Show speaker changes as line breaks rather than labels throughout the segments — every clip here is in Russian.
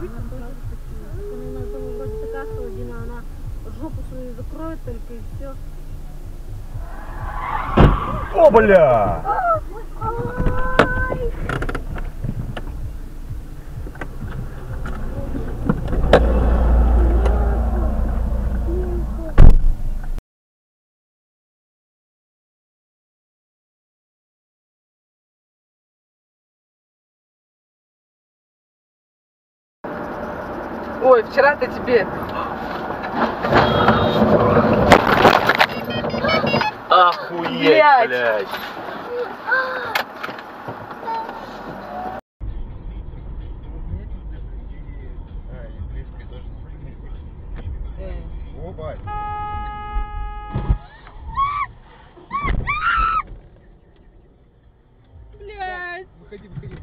Она вроде такая холодина, она жопу свою закроет только и все.
О, бля!
Ой, вчера-то тебе...
Охуеть, блядь! О, бать!
Блядь!
Выходи, выходи.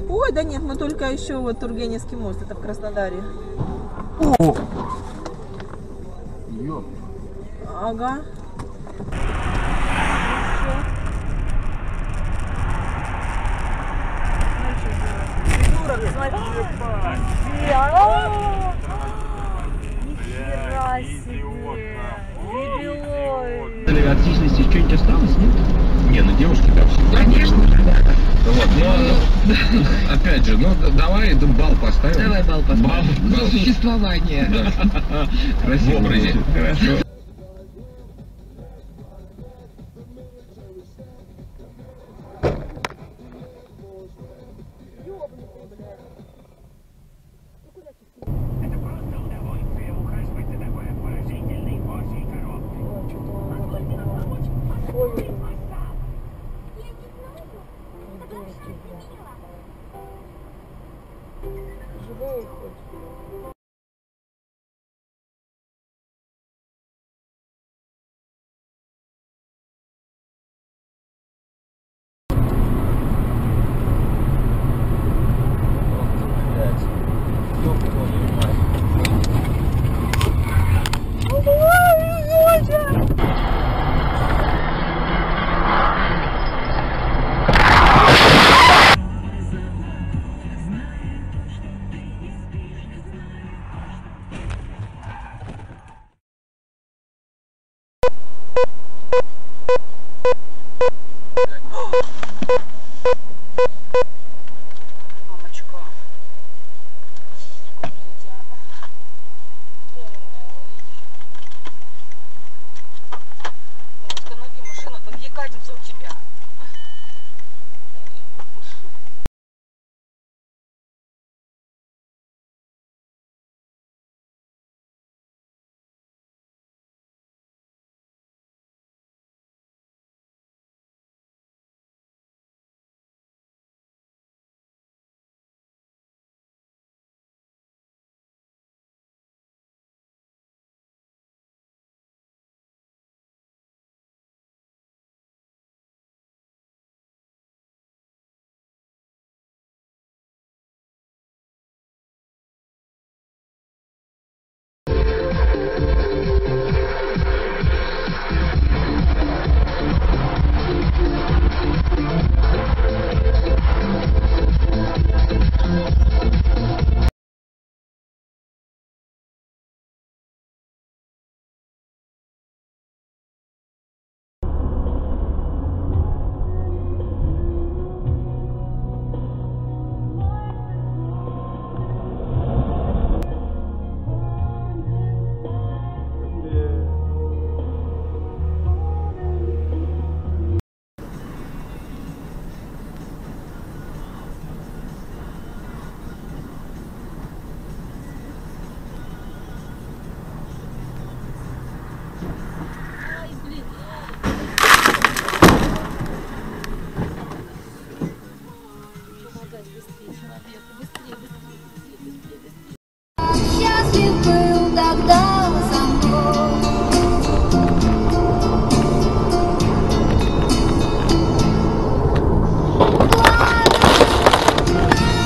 Ой, да нет, мы только еще вот Тургеневский мост, это в Краснодаре.
О!
Ага. Придурок, смотри. Нихера себе.
От личности что-нибудь осталось, нет? Не, ну девушки там всегда. Конечно, да. Вот, но опять же, ну давай балл поставим. Давай балл поставим. Балл существования. Да. Красиво. В образе. Хорошо.
Живые хоть.
Мамочка. Останови машину, там где катится у тебя.